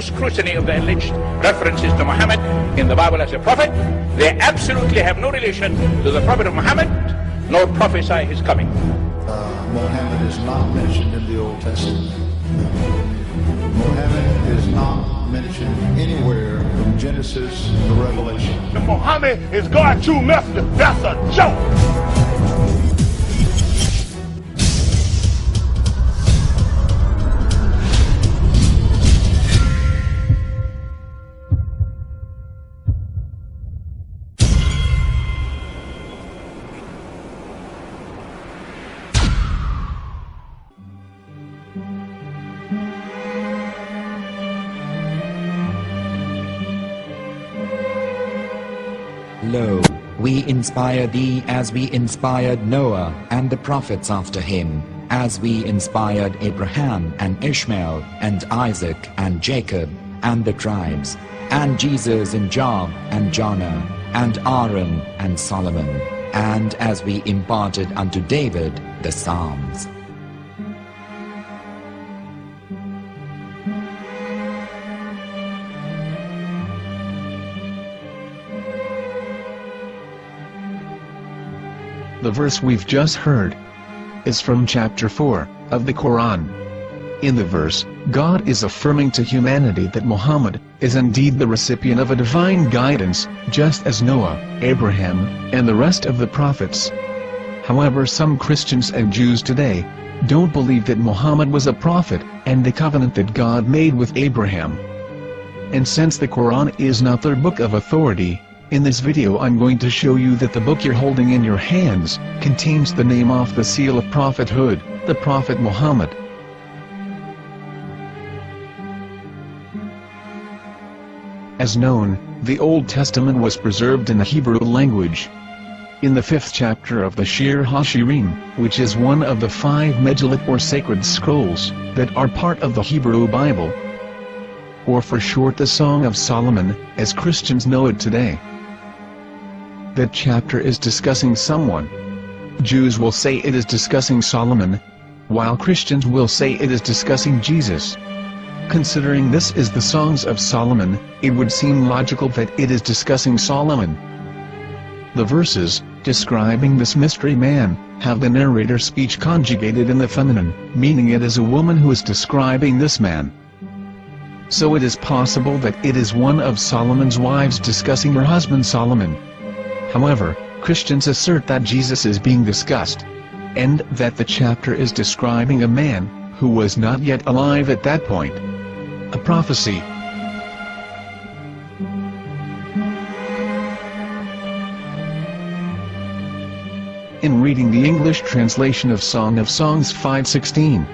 scrutiny of the alleged references to Muhammad in the Bible as a prophet, they absolutely have no relation to the prophet of Muhammad, nor prophesy his coming. Muhammad is not mentioned in the Old Testament. Muhammad is not mentioned anywhere from Genesis to Revelation. If Muhammad is God's true messenger, that's a joke. Lo, we inspire thee as we inspired Noah and the prophets after him, as we inspired Abraham and Ishmael and Isaac and Jacob and the tribes, and Jesus and Job and Jonah and Aaron and Solomon, and as we imparted unto David the Psalms. The verse we've just heard is from chapter 4 of the Qur'an. In the verse, God is affirming to humanity that Muhammad is indeed the recipient of a divine guidance, just as Noah, Abraham, and the rest of the prophets. However, some Christians and Jews today don't believe that Muhammad was a prophet and the covenant that God made with Abraham. And since the Qur'an is not their book of authority, in this video I'm going to show you that the book you're holding in your hands contains the name off the seal of prophethood, the Prophet Muhammad. As known, the Old Testament was preserved in the Hebrew language. In the 5th chapter of the Shir HaShirim, which is one of the 5 Megillat or sacred scrolls that are part of the Hebrew Bible, or for short the Song of Solomon, as Christians know it today. That chapter is discussing someone. Jews will say it is discussing Solomon, while Christians will say it is discussing Jesus. Considering this is the Songs of Solomon, it would seem logical that it is discussing Solomon. The verses, describing this mystery man, have the narrator's speech conjugated in the feminine, meaning it is a woman who is describing this man. So it is possible that it is one of Solomon's wives discussing her husband Solomon. However, Christians assert that Jesus is being discussed, and that the chapter is describing a man who was not yet alive at that point. A prophecy. In reading the English translation of Song of Songs 5:16,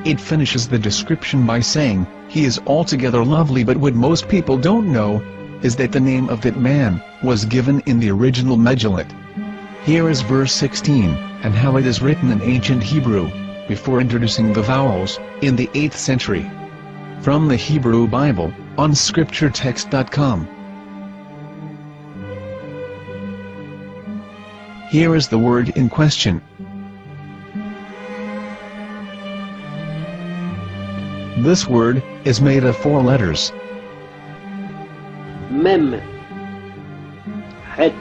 it finishes the description by saying, "He is altogether lovely," but what most people don't know is that the name of that man was given in the original Megillat. Here is verse 16, and how it is written in ancient Hebrew, before introducing the vowels, in the 8th century. From the Hebrew Bible, on scripturetext.com. Here is the word in question. This word is made of 4 letters. Mem, Het,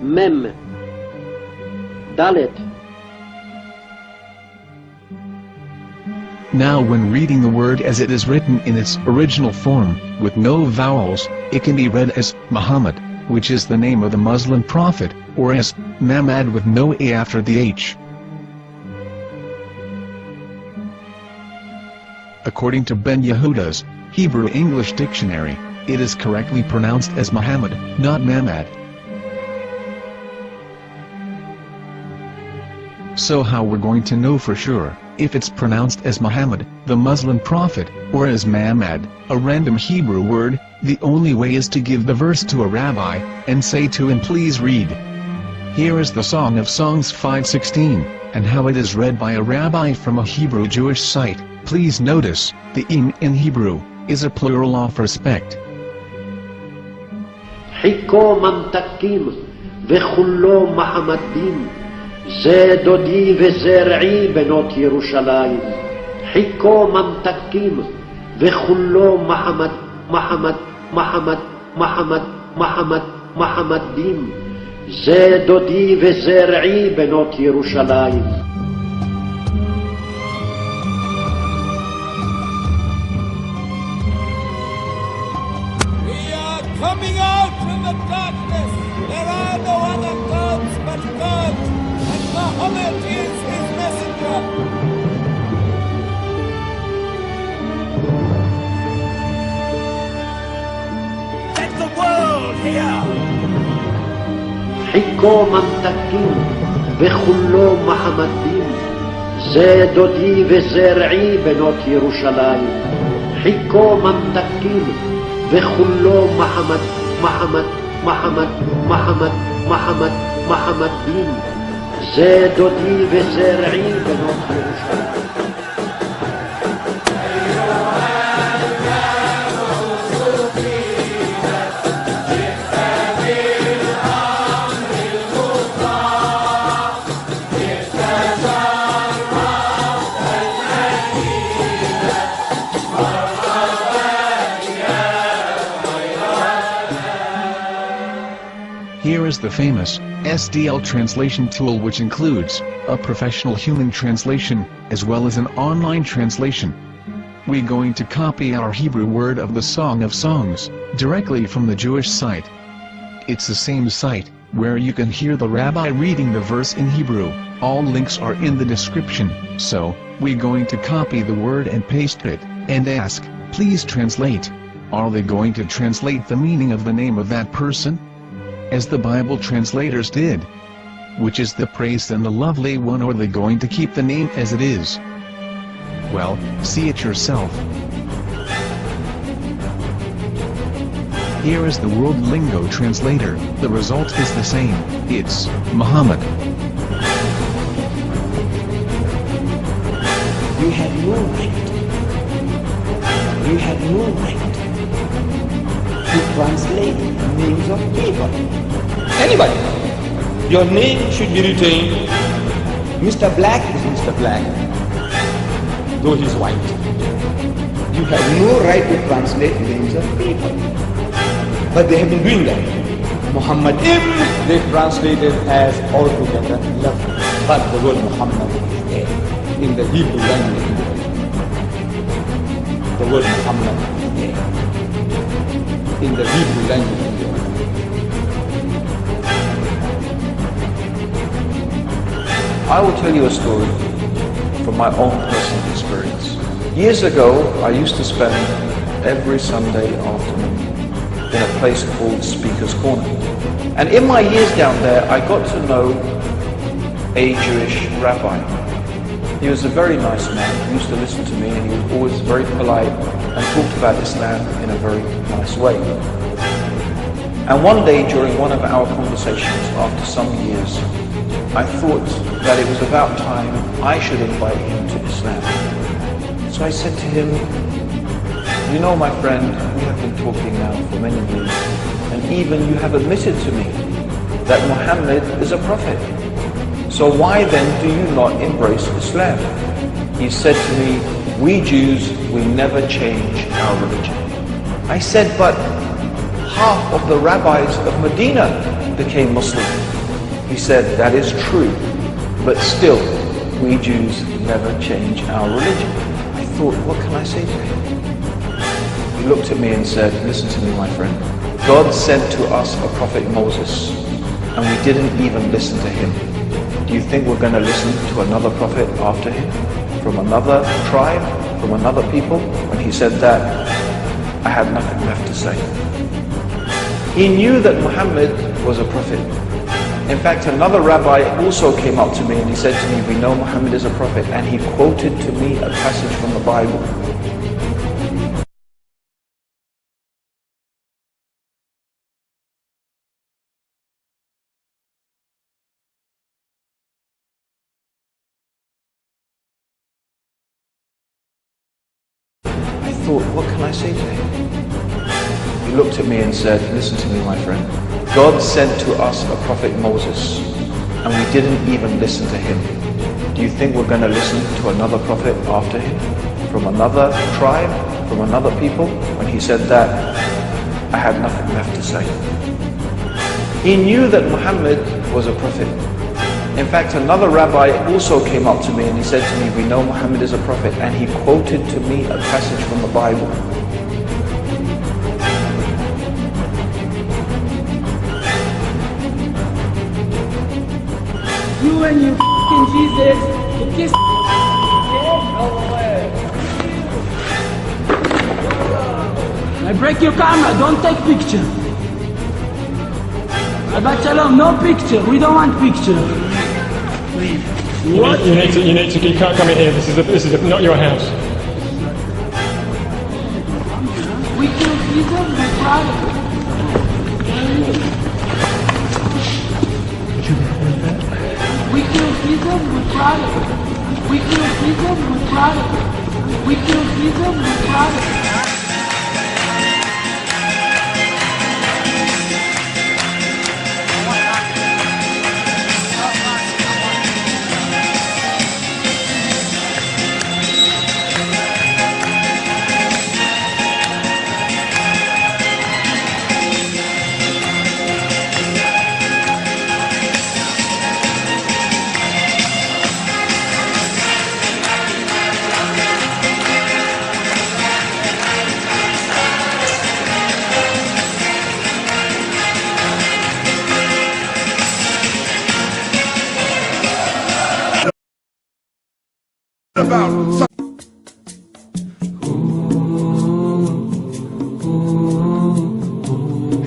Mem, Dalet. Now when reading the word as it is written in its original form, with no vowels, it can be read as Muhammad, which is the name of the Muslim prophet, or as Mamad with no A after the H. According to Ben Yehuda's Hebrew English Dictionary, it is correctly pronounced as Muhammad, not Mamad. So how we're going to know for sure if it's pronounced as Muhammad, the Muslim prophet, or as Mamad, a random Hebrew word? The only way is to give the verse to a rabbi and say to him, "Please read." Here is the Song of Songs 5:16, and how it is read by a rabbi from a Hebrew Jewish site. Please notice, the im in Hebrew is a plural of respect. Hiko mamtakim vechullo Mahamadim ze dodi vezer'i benot Yerushalayim. Hiko mamtakim וכולו מחמד, מחמד, מחמד, מחמד, מחמד, מחמדים. זה דודי וזה רעי בנות ירושלים. Coming out from the darkness, there are no other gods but God, and Muhammad is his messenger. Let the world hear. חיכו ממתקים וכולו מחמדים. זה דודי וזה רעי בנות ירושלים. חיכו ממתקים וכולו מחמד, מחמד, מחמד, מחמד, מחמד, מחמדים. זה דודי וזה רעי בנות ירושלים. Here is the famous SDL translation tool, which includes a professional human translation, as well as an online translation. We're going to copy our Hebrew word of the Song of Songs, directly from the Jewish site. It's the same site, where you can hear the rabbi reading the verse in Hebrew. All links are in the description, so, we're going to copy the word and paste it, and ask, please translate. Are they going to translate the meaning of the name of that person? As the Bible translators did. Which is the praised and the lovely one, or are they going to keep the name as it is? Well, see it yourself. Here is the World Lingo Translator. The result is the same. It's Muhammad. You have no right. You have no right to translate names of people. Anybody. Your name should be retained. Mr. Black is Mr. Black, though he's white. You have no right to translate names of people. But they have been doing that. Muhammad ibn, they translated as altogether lovely. But the word Muhammad is there in the Hebrew language. The word Muhammad is there in the Hebrew language. I will tell you a story from my own personal experience. Years ago, I used to spend every Sunday afternoon in a place called Speaker's Corner. And in my years down there, I got to know a Jewish rabbi. He was a very nice man. He used to listen to me, and he was always very polite and talked about Islam in a very nice way. And one day during one of our conversations after some years, I thought that it was about time I should invite him to Islam. So I said to him, you know, my friend, we have been talking now for many years, and even you have admitted to me that Muhammad is a prophet. So why then do you not embrace Islam? He said to me, we Jews, we never change our religion. I said, but half of the rabbis of Medina became Muslim. He said, that is true, but still, we Jews never change our religion. I thought, what can I say to him? He looked at me and said, listen to me, my friend. God sent to us a prophet Moses, and we didn't even listen to him. Do you think we're going to listen to another prophet after him? From another tribe? From another people? When he said that, I had nothing left to say. He knew that Muhammad was a prophet. In fact, another rabbi also came up to me and he said to me, we know Muhammad is a prophet, and he quoted to me a passage from the Bible. I thought, what can I say to him? He looked at me and said, listen to me, my friend. God sent to us a prophet Moses, and we didn't even listen to him. Do you think we're going to listen to another prophet after him? From another tribe? from another people, when he said that, I had nothing left to say. He knew that Muhammad was a prophet. In fact, another rabbi also came up to me and he said to me, we know Muhammad is a prophet, and he quoted to me a passage from the Bible. You and your f***ing Jesus, you kiss I break your camera, don't take picture. Shabbat Shalom, no picture, we don't want picture. What? You can't come in here, this is not your house. We kill Jesus, we cry. We kill Jesus, we cry. We kill Jesus, we cry. We kill Jesus, we cry.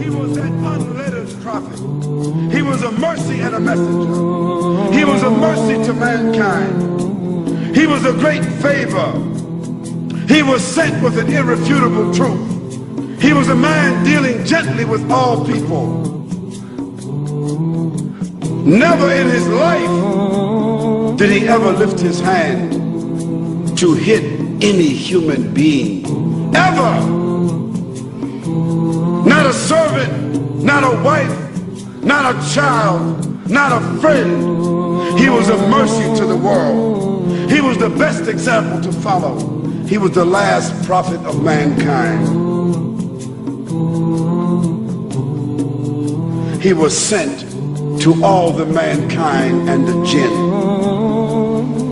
He was an unlettered prophet. He was a mercy and a messenger. He was a mercy to mankind. He was a great favor. He was sent with an irrefutable truth. He was a man dealing gently with all people. Never in his life did he ever lift his hand to hit any human being, ever. Not a servant, not a wife, not a child, not a friend. He was a mercy to the world. He was the best example to follow. He was the last prophet of mankind. He was sent to all the mankind and the jinn.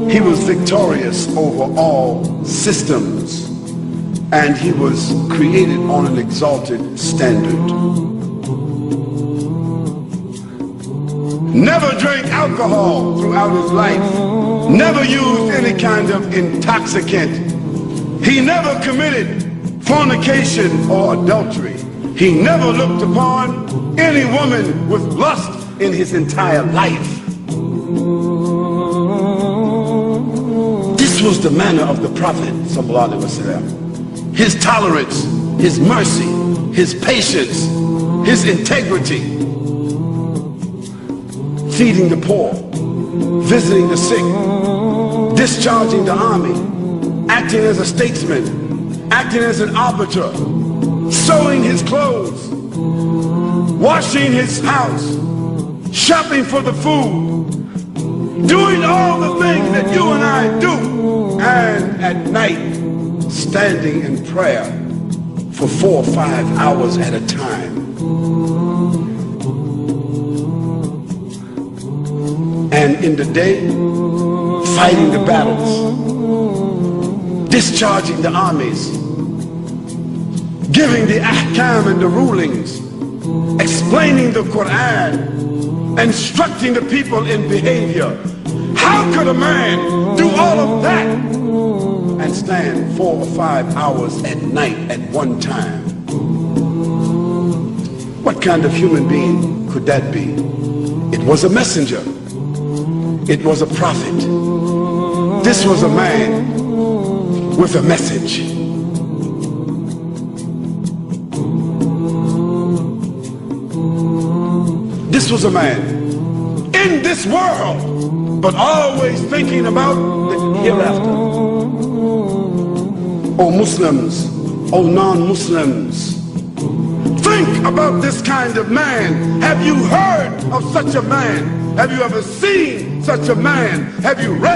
He was victorious over all systems, and he was created on an exalted standard. Never drank alcohol throughout his life. Never used any kind of intoxicant. He never committed fornication or adultery. He never looked upon any woman with lust in his entire life. This was the manner of the Prophet sallallahu alaihi wasallam. His tolerance, his mercy, his patience, his integrity. Feeding the poor, visiting the sick, discharging the army, acting as a statesman, acting as an arbiter, sewing his clothes, washing his house, shopping for the food, doing all the things that you and I do, and at night standing in prayer for 4 or 5 hours at a time. And in the day, fighting the battles, discharging the armies, giving the ahkam and the rulings, explaining the Qur'an, instructing the people in behavior. How could a man do all of that and stand 4 or 5 hours at night at one time? What kind of human being could that be? It was a messenger. It was a prophet. This was a man with a message. This was a man in this world, but always thinking about the hereafter. Oh Muslims, oh non-Muslims, think about this kind of man. Have you heard of such a man? Have you ever seen such a man? Have you read